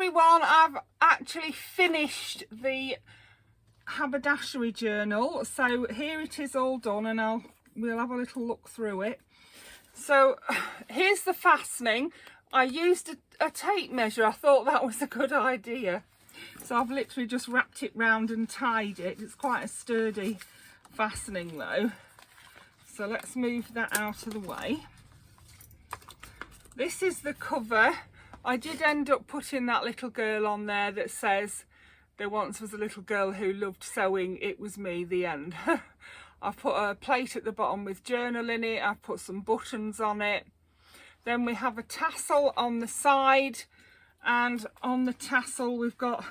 everyone, I've actually finished the haberdashery journal, so here it is all done, and we'll have a little look through it. So here's the fastening. I used a tape measure. I thought that was a good idea, so I've literally just wrapped it round and tied it. It's quite a sturdy fastening though, so let's move that out of the way. This is the cover. I did end up putting that little girl on there that says, "There once was a little girl who loved sewing, it was me, the end." I've put a plate at the bottom with journal in it. I've put some buttons on it. Then we have a tassel on the side, and on the tassel we've got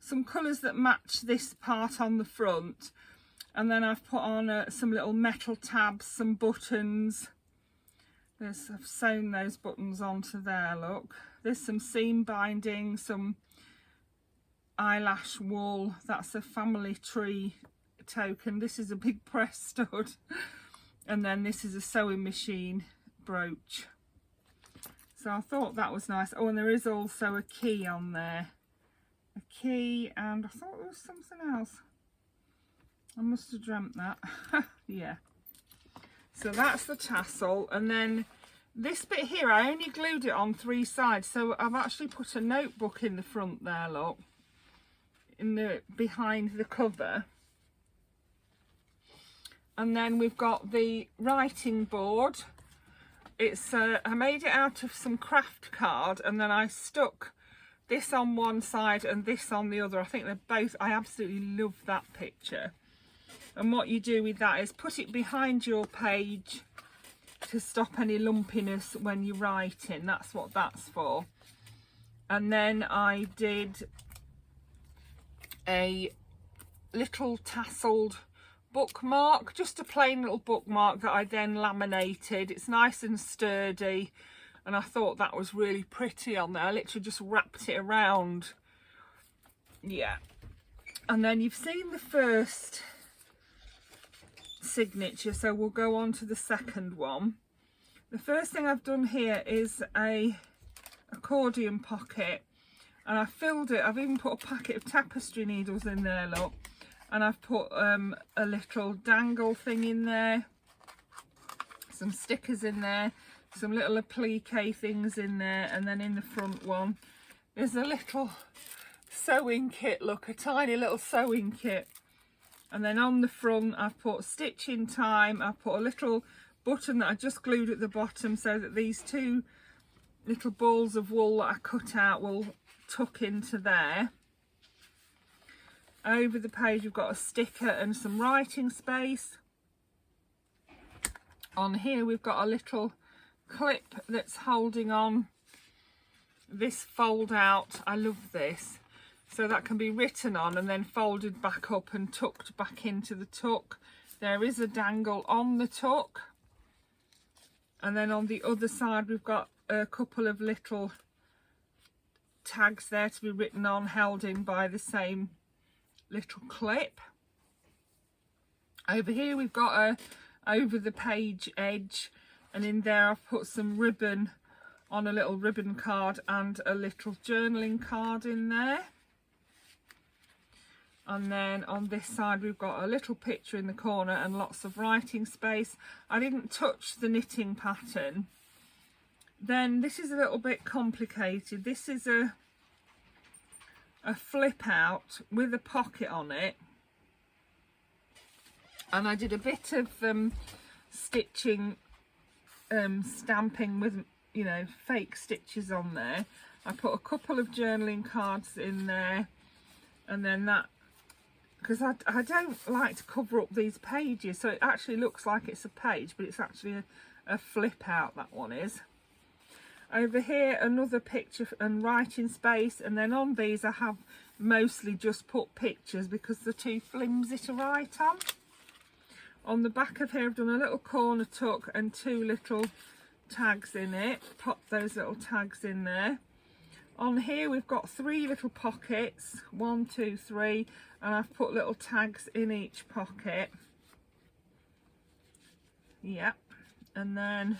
some colours that match this part on the front. And then I've put on some little metal tabs, some buttons. I've sewn those buttons onto there, look. There's some seam binding, some eyelash wool. That's a family tree token. This is a big press stud. And then this is a sewing machine brooch. So I thought that was nice. Oh, and there is also a key on there. A key, and I thought there was something else. I must have dreamt that. Yeah. So that's the tassel, and then this bit here, I only glued it on 3 sides, so I've actually put a notebook in the front there, look, behind the cover. And then we've got the writing board. It's I made it out of some craft card, and then I stuck this on one side and this on the other. I think they're both, I absolutely love that picture. And what you do with that is put it behind your page to stop any lumpiness when you're writing. That's what that's for. And then I did a little tasseled bookmark, just a plain little bookmark that I then laminated. It's nice and sturdy, and I thought that was really pretty on there. I literally just wrapped it around. Yeah. And then you've seen the first signature, so we'll go on to the second one. The first thing I've done here is a accordion pocket, and I filled it. I've even put a packet of tapestry needles in there, look, and I've put a little dangle thing in there, some stickers in there, some little applique things in there, and then in the front one there's a little sewing kit, look, a tiny little sewing kit. And then on the front I've put stitch in time. I've put a little button that I just glued at the bottom so that these 2 little balls of wool that I cut out will tuck into there. Over the page we've got a sticker and some writing space. On here we've got a little clip that's holding on this fold out. I love this. So that can be written on and then folded back up and tucked back into the tuck. There is a dangle on the tuck. And then on the other side we've got a couple of little tags there to be written on, held in by the same little clip. Over here we've got a over the page edge, and in there I've put some ribbon on a little ribbon card and a little journaling card in there. And then on this side we've got a little picture in the corner and lots of writing space. I didn't touch the knitting pattern. Then this is a little bit complicated. This is a flip out with a pocket on it. And I did a bit of stitching, stamping with, you know, fake stitches on there. I put a couple of journaling cards in there, and then that, because I don't like to cover up these pages, so it actually looks like it's a page, but it's actually a flip out, that one is. Over here another picture and writing space, and then on these I have mostly just put pictures because they're too flimsy to write on. On the back of here I've done a little corner tuck and 2 little tags in it. Pop those little tags in there. On here we've got 3 little pockets, 1, 2, 3, and I've put little tags in each pocket. Yep. And then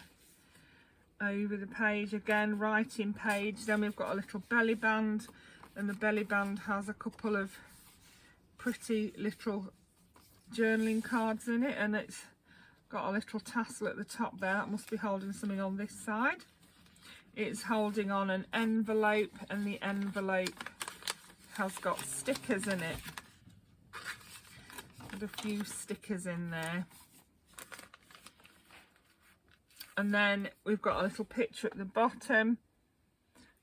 Over the page again, writing page. Then we've got a little belly band, and the belly band has a couple of pretty little journaling cards in it, and it's got a little tassel at the top there. That must be holding something on this side. It's holding on an envelope, and the envelope has got stickers in it. Got a few stickers in there. And then we've got a little picture at the bottom.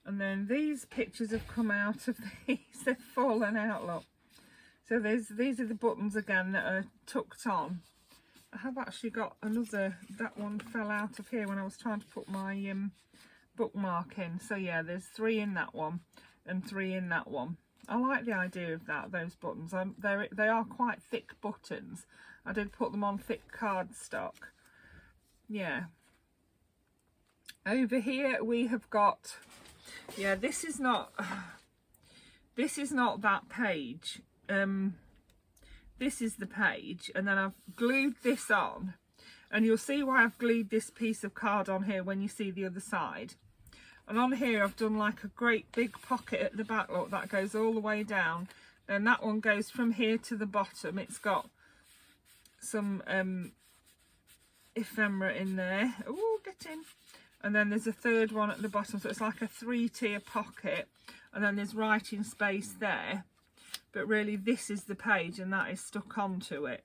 And then these pictures have come out of these. They've fallen out, look. So these are the buttons again that are tucked on. I have actually got another, that one fell out of here when I was trying to put my bookmark in. So yeah, there's 3 in that one and 3 in that one. I like the idea of that, those buttons. They are quite thick buttons. I did put them on thick cardstock. Yeah. Over here we have got, yeah, this is not that page. This is the page, and then I've glued this on, and you'll see why I've glued this piece of card on here when you see the other side. And on here I've done like a great big pocket at the back, look, that goes all the way down. Then that one goes from here to the bottom. It's got some ephemera in there. Oh, get in. And then there's a third one at the bottom, so it's like a 3-tier pocket, and then there's writing space there. But really this is the page, and that is stuck onto it.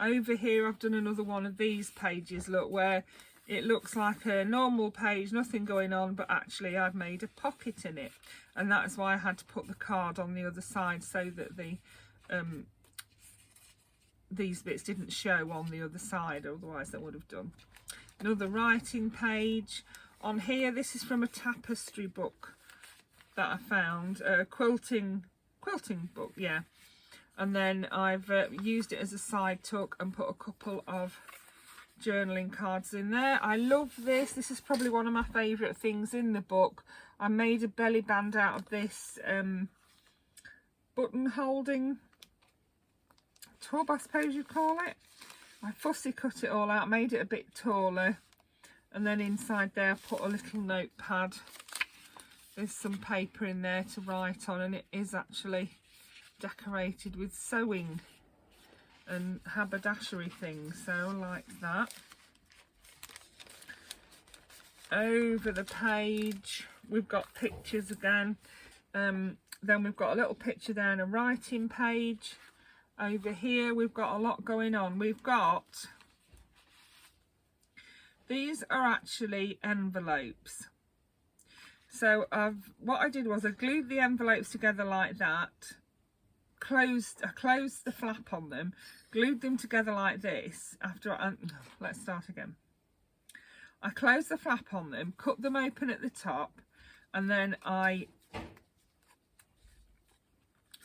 Over here I've done another one of these pages, look, where it looks like a normal page, nothing going on, but actually I've made a pocket in it, and that is why I had to put the card on the other side, so that the these bits didn't show on the other side, otherwise they would have done. Another writing page. On here, this is from a tapestry book that I found, a quilting book, yeah. And then I've used it as a side tuck and put a couple of journaling cards in there. I love this. This is probably one of my favourite things in the book. I made a belly band out of this button holding tub, I suppose you'd call it. I fussy cut it all out, made it a bit taller, and then inside there I put a little notepad. There's some paper in there to write on, and it is actually decorated with sewing and haberdashery things, so I like that. Over the page we've got pictures again. Then we've got a little picture there and a writing page. Over here we've got a lot going on. We've got, these are actually envelopes. So what I did was I glued the envelopes together like that, I closed the flap on them, glued them together like this. Let's start again. I closed the flap on them, cut them open at the top, and then I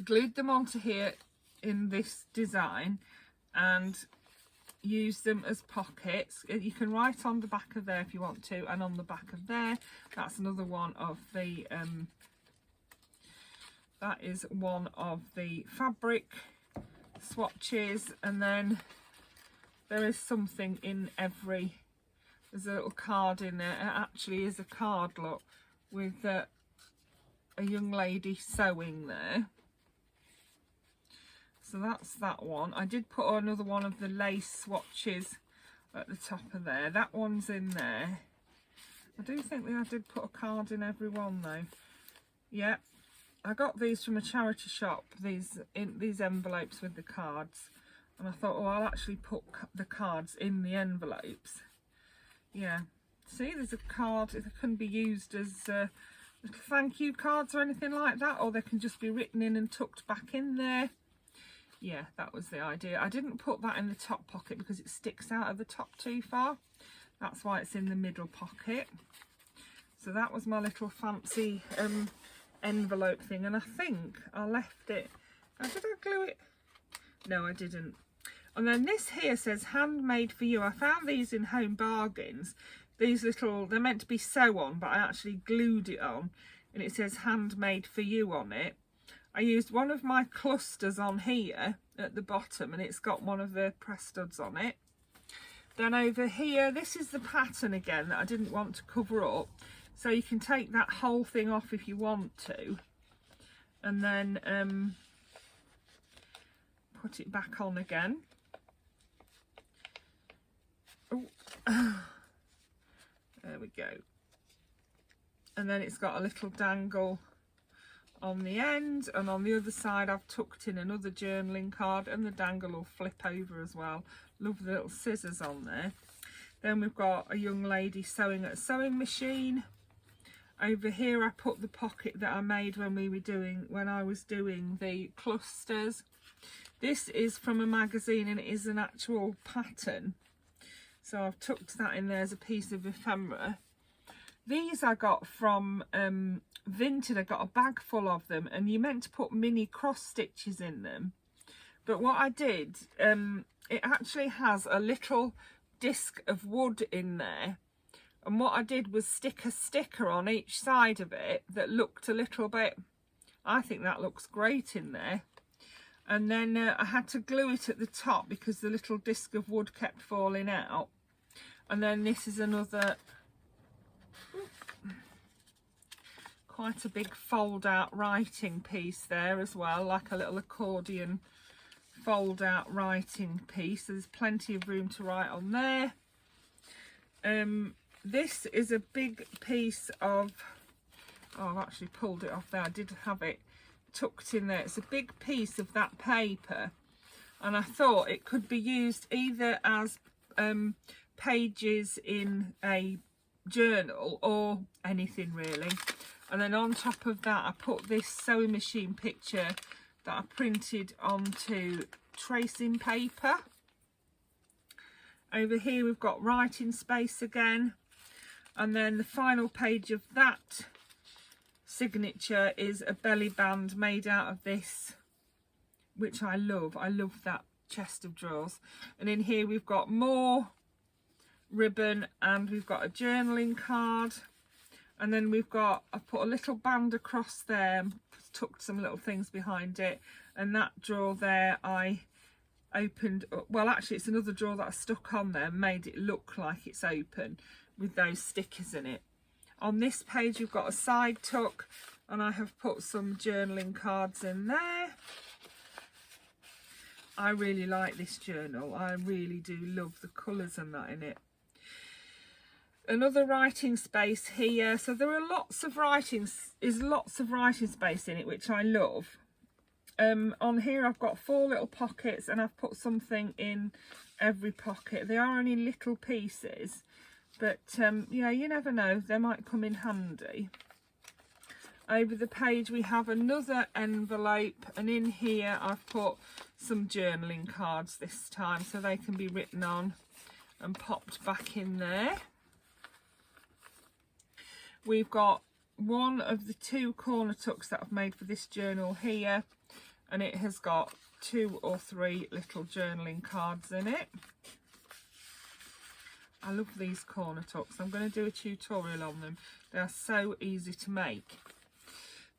glued them onto here in this design and use them as pockets. You can write on the back of there if you want to, and on the back of there. That's another one of the that is one of the fabric swatches. And then there is something in every, there's a little card in there. It actually is a card, look, with a young lady sewing there. So that's that one. I did put another one of the lace swatches at the top of there. That one's in there. I do think that I did put a card in every one though. Yeah, I got these from a charity shop, these envelopes with the cards, and I thought, oh, I'll actually put the cards in the envelopes. Yeah, see, there's a card. It can be used as little thank you cards or anything like that, or they can just be written in and tucked back in there. Yeah, that was the idea. I didn't put that in the top pocket because it sticks out of the top too far. That's why it's in the middle pocket. So that was my little fancy envelope thing, and I think I left it. Did I glue it? No, I didn't. And then this here says handmade for you. I found these in Home Bargains. These little, they're meant to be sew on, but I actually glued it on, and it says handmade for you on it. I used one of my clusters on here at the bottom, and it's got one of the press studs on it. Then over here, this is the pattern again that I didn't want to cover up. So you can take that whole thing off if you want to. And then put it back on again. Oh. There we go. And then it's got a little dangle on the end, and on the other side I've tucked in another journaling card, and the dangle will flip over as well. Love the little scissors on there. Then we've got a young lady sewing at a sewing machine. Over here I put the pocket that I made when I was doing the clusters. This is from a magazine and it is an actual pattern, so I've tucked that in there as a piece of ephemera. These I got from Vinted. I got a bag full of them, and you're meant to put mini cross stitches in them, but what I did, it actually has a little disc of wood in there, and what I did was stick a sticker on each side of it that looked a little bit, I think that looks great in there. And then I had to glue it at the top because the little disc of wood kept falling out. And then this is another, quite a big fold out writing piece there as well, like a little accordion fold out writing piece. There's plenty of room to write on there. This is a big piece of, oh, I've actually pulled it off there. I did have it tucked in there. It's a big piece of that paper, and I thought it could be used either as pages in a journal or anything really. And then on top of that I put this sewing machine picture that I printed onto tracing paper. Over here we've got writing space again, and then the final page of that signature is a belly band made out of this, which I love. I love that chest of drawers. And in here we've got more ribbon, and we've got a journaling card, and then we've got, I put a little band across there, tucked some little things behind it, and that drawer there I opened up, well actually it's another drawer that I stuck on there and made it look like it's open with those stickers in it. On this page we've got a side tuck, and I have put some journaling cards in there. I really like this journal. I really do love the colours and that in it. Another writing space here. So there are lots of writing space in it, which I love. On here I've got 4 little pockets, and I've put something in every pocket. They are only little pieces, but yeah, you never know, they might come in handy. Over the page we have another envelope, and in here I've put some journaling cards this time, so they can be written on and popped back in there. We've got one of the 2 corner tucks that I've made for this journal here, and it has got 2 or 3 little journaling cards in it. I love these corner tucks. I'm going to do a tutorial on them. They are so easy to make.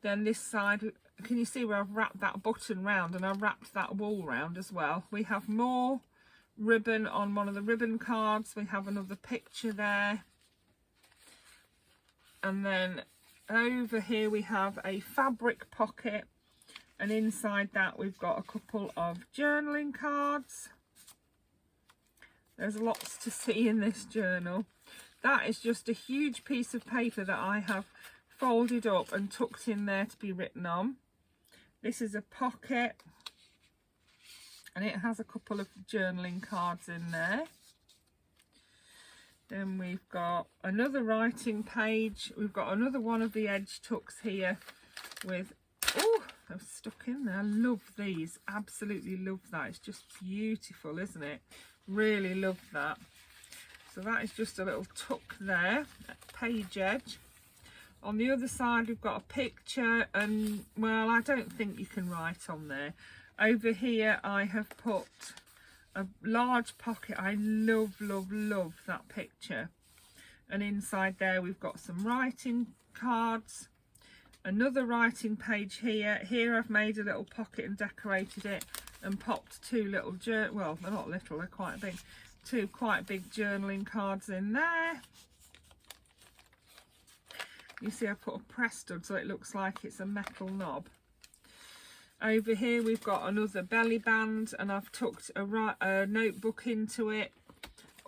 Then this side, can you see where I've wrapped that button round, and I've wrapped that wool round as well. We have more ribbon on one of the ribbon cards. We have another picture there. And then over here we have a fabric pocket, and inside that we've got a couple of journaling cards. There's lots to see in this journal. That is just a huge piece of paper that I have folded up and tucked in there to be written on. This is a pocket, and it has a couple of journaling cards in there. Then we've got another writing page. We've got another one of the edge tucks here with, oh, they're stuck in there. I love these, absolutely love that. It's just beautiful, isn't it? Really love that. So that is just a little tuck there, page edge. On the other side we've got a picture, and well, I don't think you can write on there. Over here I have put a large pocket. I love that picture, and inside there we've got some writing cards, another writing page here. I've made a little pocket and decorated it and popped 2 little well, they're not little, they're quite big, two quite big journaling cards in there. You see I put a press stud so it looks like it's a metal knob. Over here we've got another belly band, and I've tucked a notebook into it.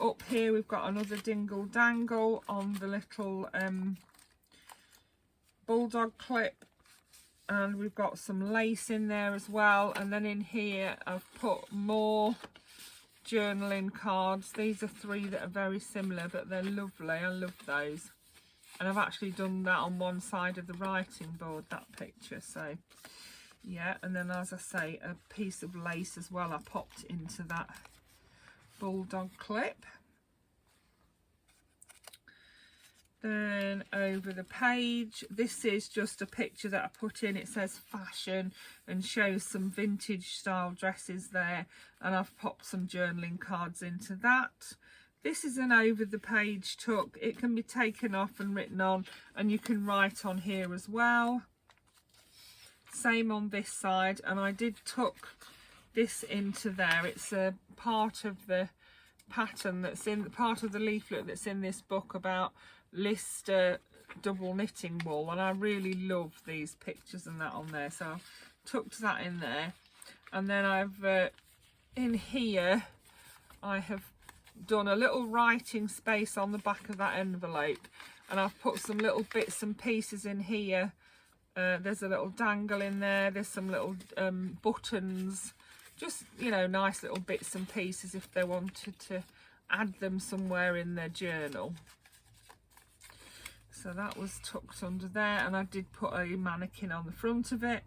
Up here we've got another dingle dangle on the little bulldog clip, and we've got some lace in there as well. And then in here I've put more journaling cards. These are three that are very similar, but they're lovely. I love those. And I've actually done that on one side of the writing board, that picture. So yeah, and then as I say, a piece of lace as well I popped into that bulldog clip. Then over the page, this is just a picture that I put in. It says fashion and shows some vintage style dresses there, and I've popped some journaling cards into that. This is an over the page tuck. It can be taken off and written on, and you can write on here as well. Same on this side, and I did tuck this into there. It's a part of the pattern that's in part of the leaflet that's in this book about Lister double knitting wool, and I really love these pictures and that on there, so I've tucked that in there. And then I've in here I have done a little writing space on the back of that envelope, and I've put some little bits and pieces in here. There's a little dangle in there, there's some little buttons, just, you know, nice little bits and pieces if they wanted to add them somewhere in their journal. So that was tucked under there, and I did put a mannequin on the front of it.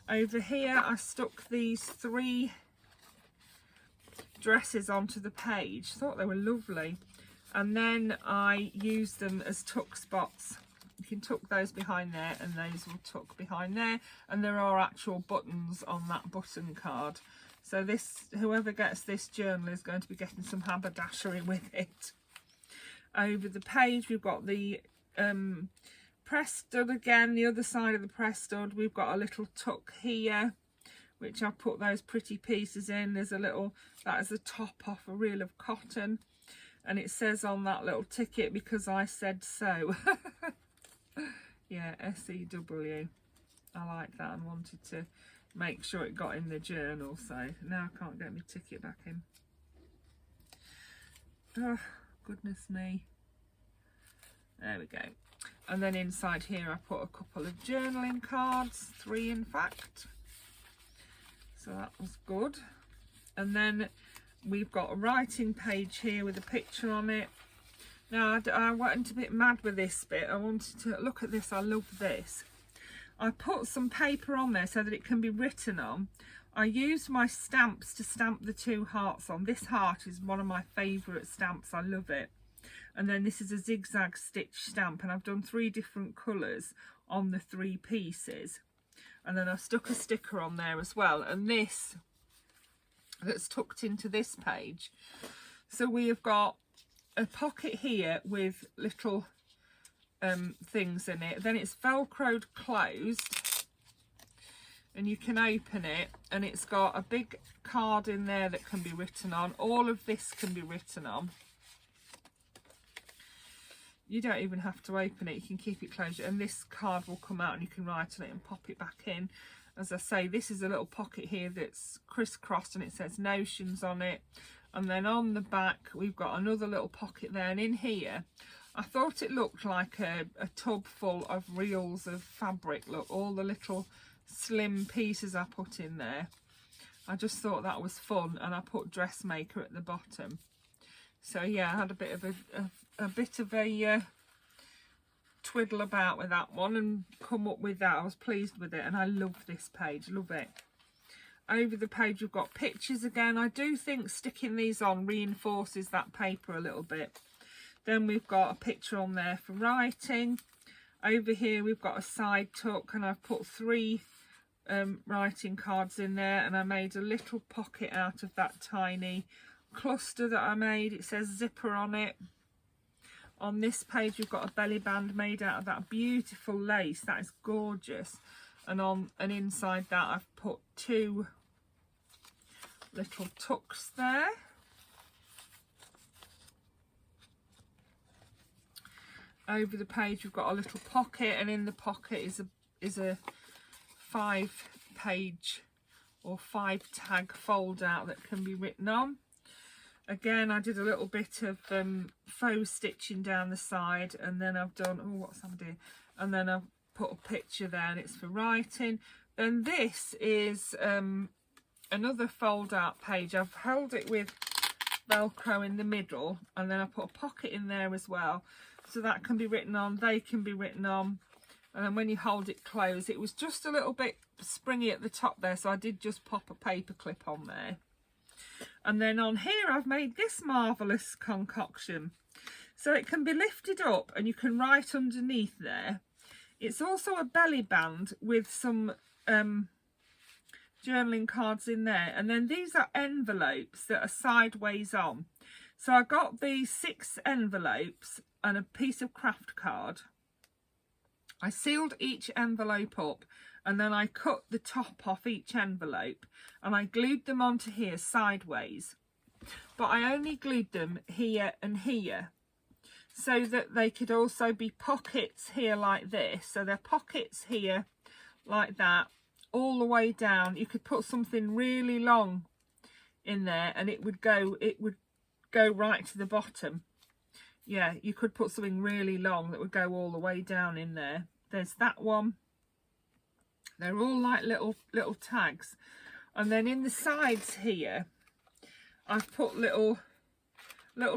Over here I stuck these three dresses onto the page. Thought they were lovely, and then I used them as tuck spots. You can tuck those behind there, and those will tuck behind there, and there are actual buttons on that button card. So this, whoever gets this journal is going to be getting some haberdashery with it. Over the page we've got the press stud again, the other side of the press stud. We've got a little tuck here, which I've put those pretty pieces in. There's a little, that is a top off a reel of cotton, and it says on that little ticket, because I said so. Yeah, SEW. I like that and wanted to make sure it got in the journal, so now I can't get my ticket back in. Oh, goodness me. There we go. And then inside here I put a couple of journaling cards, 3 in fact. So that was good. And then we've got a writing page here with a picture on it. Now I went a bit mad with this bit. I wanted to look at this. I love this. I put some paper on there so that it can be written on. I used my stamps to stamp the 2 hearts on. This heart is one of my favourite stamps. I love it. And then this is a zigzag stitch stamp, and I've done 3 different colours on the 3 pieces. And then I've stuck a sticker on there as well, and this that's tucked into this page. So we have got a pocket here with little things in it. Then it's velcroed closed, and you can open it, and it's got a big card in there that can be written on. All of this can be written on. You don't even have to open it, you can keep it closed, and this card will come out and you can write on it and pop it back in. As I say, this is a little pocket here that's crisscrossed, and it says notions on it. And then on the back we've got another little pocket there, and in here I thought it looked like a tub full of reels of fabric. Look, all the little slim pieces I put in there. I just thought that was fun, and I put dressmaker at the bottom. So yeah, I had a bit of a twiddle about with that one and come up with that. I was pleased with it, and I love this page, love it. Over the page we've got pictures again. I do think sticking these on reinforces that paper a little bit. Then we've got a picture on there for writing. Over here we've got a side tuck, and I've put 3 writing cards in there, and I made a little pocket out of that tiny cluster that I made. It says zipper on it. On this page we've got a belly band made out of that beautiful lace. That is gorgeous. And inside that I've put 2 little tucks there. over the page we've got a little pocket, and in the pocket is a 5-page or 5-tag fold out that can be written on. Again, I did a little bit of faux stitching down the side, and then I've done, oh, what's that doing? And then I've put a picture there, and it's for writing. Then this is another fold out page. I've held it with Velcro in the middle, and then I put a pocket in there as well, so that can be written on, they can be written on. And then when you hold it closed, it was just a little bit springy at the top there, so I did just pop a paper clip on there. And then on here I've made this marvellous concoction, so it can be lifted up and you can write underneath there. It's also a belly band with some journaling cards in there, and then these are envelopes that are sideways on. So I got these 6 envelopes and a piece of craft card. I sealed each envelope up, and then I cut the top off each envelope and I glued them onto here sideways, but I only glued them here and here so that they could also be pockets here like this. So they're pockets here like that, all the way down. You could put something really long in there and it would go right to the bottom. Yeah, you could put something really long that would go all the way down in there. There's that one. They're all like little tags. And then in the sides here, I've put little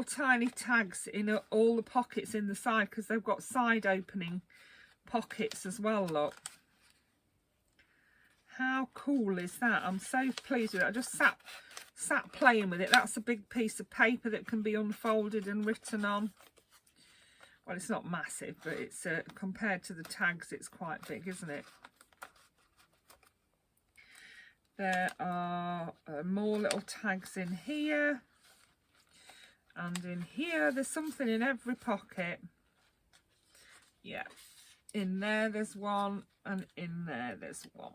tiny tags in all the pockets in the side, because they've got side opening pockets as well, look. How cool is that? I'm so pleased with it. I just sat playing with it. That's a big piece of paper that can be unfolded and written on. Well, it's not massive, but it's compared to the tags, it's quite big, isn't it? There are more little tags in here, and in here there's something in every pocket. Yeah, in there there's one, and in there there's one.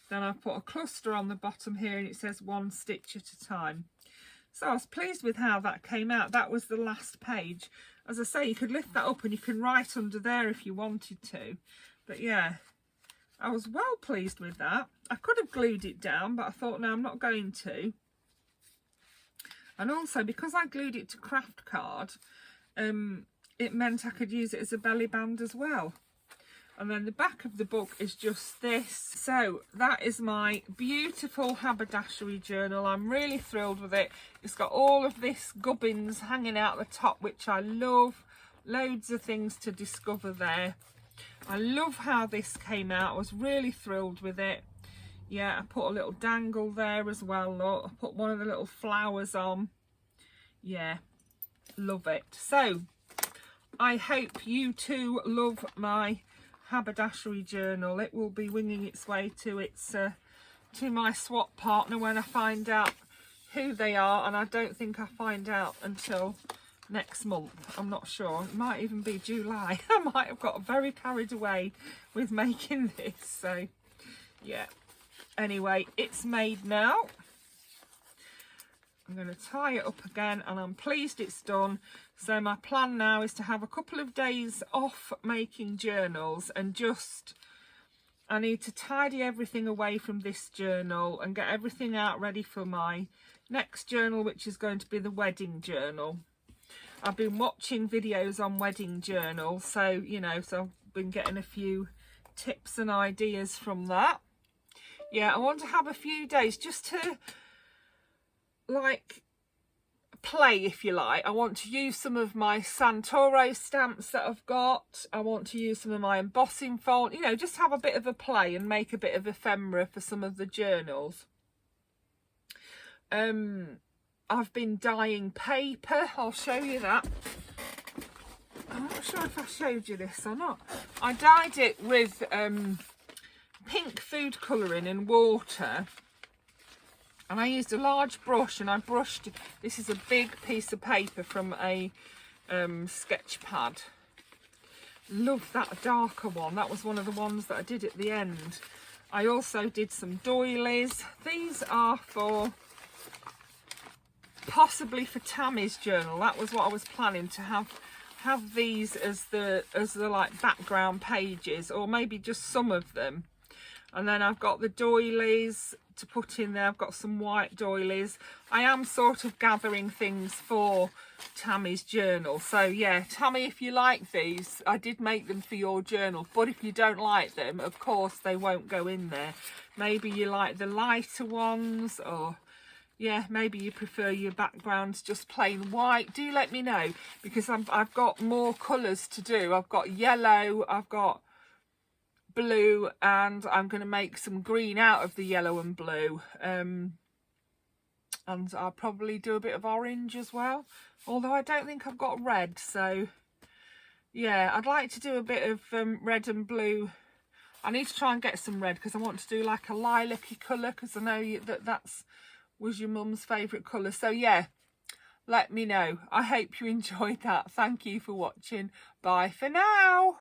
Then I've put a cluster on the bottom here, and it says 1 stitch at a time. So I was pleased with how that came out. That was the last page. As I say, you could lift that up and you can write under there if you wanted to. But yeah, I was well pleased with that. I could have glued it down, but I thought, no, I'm not going to. And also, because I glued it to craft card, it meant I could use it as a belly band as well. And then the back of the book is just this. So that is my beautiful haberdashery journal. I'm really thrilled with it. It's got all of this gubbins hanging out the top, which I love. Loads of things to discover there. I love how this came out. I was really thrilled with it. Yeah, I put a little dangle there as well, look. I put one of the little flowers on. Yeah, love it. So I hope you too love my haberdashery journal. It will be winging its way to my swap partner when I find out who they are, and I don't think I find out until next month. I'm not sure. It might even be July. I might have got very carried away with making this. So yeah, anyway, it's made now. I'm going to tie it up again, and I'm pleased it's done. So my plan now is to have a couple of days off making journals, and I need to tidy everything away from this journal and get everything out ready for my next journal, which is going to be the wedding journal. I've been watching videos on wedding journals, so you know, so I've been getting a few tips and ideas from that. Yeah, I want to have a few days just to like play, if you like. I want to use some of my Santoro stamps that I've got. I want to use some of my embossing foam, you know, just have a bit of a play and make a bit of ephemera for some of the journals. I've been dyeing paper. I'll show you that. I'm not sure if I showed you this or not. I dyed it with pink food colouring and water. And I used a large brush, and I brushed, this is a big piece of paper from a sketch pad. Love that darker one. That was one of the ones that I did at the end. I also did some doilies. These are for possibly for Tammy's journal. That was what I was planning, to have these as the like background pages, or maybe just some of them. And then I've got the doilies to put in there. I've got some white doilies. I am sort of gathering things for Tammy's journal. So yeah, Tammy, if you like these, I did make them for your journal. But if you don't like them, of course, they won't go in there. Maybe you like the lighter ones, or yeah, maybe you prefer your backgrounds just plain white. Do let me know, because I've got more colours to do. I've got yellow, I've got blue, and I'm going to make some green out of the yellow and blue, and I'll probably do a bit of orange as well, although I don't think I've got red. So yeah, I'd like to do a bit of red and blue. I need to try and get some red, because I want to do like a lilac-y colour, because I know that was your mum's favourite colour. So yeah, let me know. I hope you enjoyed that. Thank you for watching. Bye for now.